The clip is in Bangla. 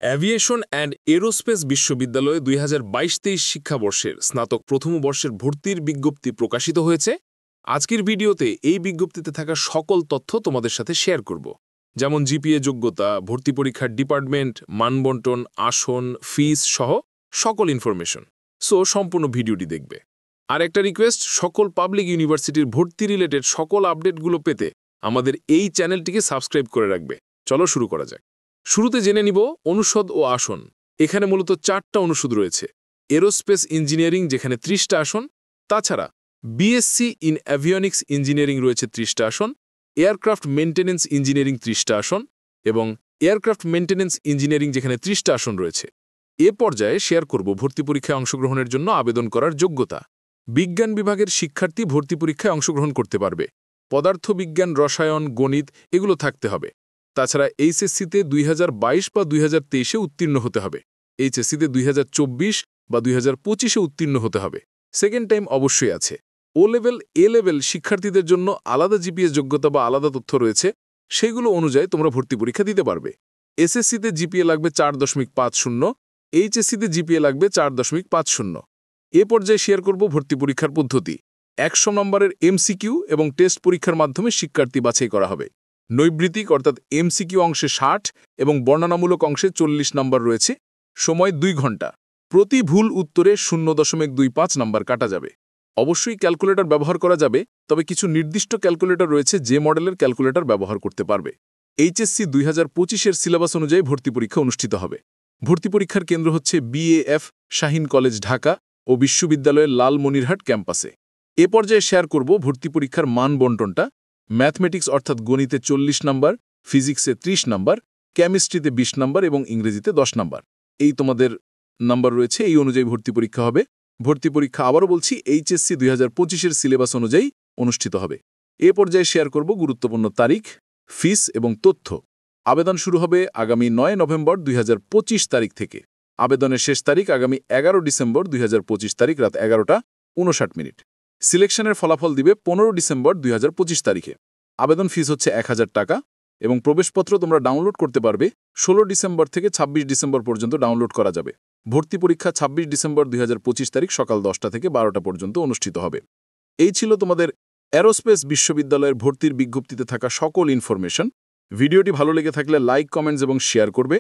অ্যাভিয়েশন অ্যান্ড এরোস্পেস বিশ্ববিদ্যালয়ে ২০২২-২৩ শিক্ষাবর্ষের স্নাতক প্রথম বর্ষের ভর্তির বিজ্ঞপ্তি প্রকাশিত হয়েছে। আজকের ভিডিওতে এই বিজ্ঞপ্তিতে থাকা সকল তথ্য তোমাদের সাথে শেয়ার করব, যেমন জিপিএ যোগ্যতা, ভর্তি পরীক্ষার ডিপার্টমেন্ট, মানবন্টন, আসন, ফিস সহ সকল ইনফরমেশন। সম্পূর্ণ ভিডিওটি দেখবে। আর একটা রিকোয়েস্ট, সকল পাবলিক ইউনিভার্সিটির ভর্তি রিলেটেড সকল আপডেটগুলো পেতে আমাদের এই চ্যানেলটিকে সাবস্ক্রাইব করে রাখবে। চলো শুরু করা যাক। শুরুতে জেনে নিব অনুষদ ও আসন। এখানে মূলত 4টা অনুষদ রয়েছে। এরোস্পেস ইঞ্জিনিয়ারিং, যেখানে 30টা আসন। তাছাড়া বিএসসি ইন অ্যাভিয়নিক্স ইঞ্জিনিয়ারিং রয়েছে 30টা আসন। এয়ারক্রাফট মেইনটেনেন্স ইঞ্জিনিয়ারিং 30টা আসন এবং এয়ারক্রাফট মেইনটেনেন্স ইঞ্জিনিয়ারিং, যেখানে 30টা আসন রয়েছে। এ পর্যায়ে শেয়ার করব ভর্তি পরীক্ষায় অংশগ্রহণের জন্য আবেদন করার যোগ্যতা। বিজ্ঞান বিভাগের শিক্ষার্থী ভর্তি পরীক্ষায় অংশগ্রহণ করতে পারবে। পদার্থবিজ্ঞান, রসায়ন, গণিত এগুলো থাকতে হবে। তাছাড়া এইচএসসিতে 2022 বা 2023-এ উত্তীর্ণ হতে হবে। এইচএসসিতে 2024 বা 2025-এ উত্তীর্ণ হতে হবে। সেকেন্ড টাইম অবশ্যই আছে। ও লেভেল, এ লেভেল শিক্ষার্থীদের জন্য আলাদা জিপিএ যোগ্যতা বা আলাদা তথ্য রয়েছে, সেগুলো অনুযায়ী তোমরা ভর্তি পরীক্ষা দিতে পারবে। এসএসসিতে জিপিএ লাগবে 4.50, এইচএসসিতে জিপিএ লাগবে 4.50। এ পর্যায়ে শেয়ার করব ভর্তি পরীক্ষার পদ্ধতি। 100 নম্বরের এমসিকিউ এবং টেস্ট পরীক্ষার মাধ্যমে শিক্ষার্থী বাছাই করা হবে। নৈবৃত্তিক অর্থাৎ এমসিকিউ অংশে 60 এবং বর্ণনামূলক অংশে 40 নম্বর রয়েছে। সময় 2 ঘন্টা। প্রতি ভুল উত্তরে 0.25 নম্বর কাটা যাবে। অবশ্যই ক্যালকুলেটর ব্যবহার করা যাবে, তবে কিছু নির্দিষ্ট ক্যালকুলেটর রয়েছে যে মডেলের ক্যালকুলেটর ব্যবহার করতে পারবে। এইচএসসি 2025-এর সিলেবাস অনুযায়ী ভর্তি পরীক্ষা অনুষ্ঠিত হবে। ভর্তি পরীক্ষার কেন্দ্র হচ্ছে বিএএফ শাহীন কলেজ ঢাকা ও বিশ্ববিদ্যালয়ের লালমনিরহাট ক্যাম্পাসে। এ পর্যায়ে শেয়ার করব ভর্তি পরীক্ষার মান বন্টনটা। ম্যাথমেটিক্স অর্থাৎ গণিতে 40 নম্বর, ফিজিক্সে 30 নম্বর, কেমিস্ট্রিতে 20 নম্বর এবং ইংরেজিতে 10 নম্বর। এই তোমাদের নাম্বার রয়েছে, এই অনুযায়ী ভর্তি পরীক্ষা হবে। ভর্তি পরীক্ষা আবারও বলছি এইচএসসি 2025-এর সিলেবাস অনুযায়ী অনুষ্ঠিত হবে। এ পর্যায়ে শেয়ার করব গুরুত্বপূর্ণ তারিখ, ফিস এবং তথ্য। আবেদন শুরু হবে আগামী 9 নভেম্বর 2025 তারিখ থেকে। আবেদনের শেষ তারিখ আগামী 11 ডিসেম্বর 2025 তারিখ রাত 11:59। সিলেকশনের ফলাফল দিবে 15 ডিসেম্বর 2025 তারিখে। আবেদন ফিস হচ্ছে 1000 টাকা এবং প্রবেশপত্র তোমরা ডাউনলোড করতে পারবে 16 ডিসেম্বর থেকে 26 ডিসেম্বর পর্যন্ত ডাউনলোড করা যাবে। ভর্তি পরীক্ষা 26 ডিসেম্বর 2025 তারিখ সকাল 10টা থেকে 12টা পর্যন্ত অনুষ্ঠিত হবে। এই ছিল তোমাদের এরোস্পেস বিশ্ববিদ্যালয়ের ভর্তির বিজ্ঞপ্তিতে থাকা সকল ইনফরমেশন। ভিডিওটি ভালো লেগে থাকলে লাইক, কমেন্টস এবং শেয়ার করবে।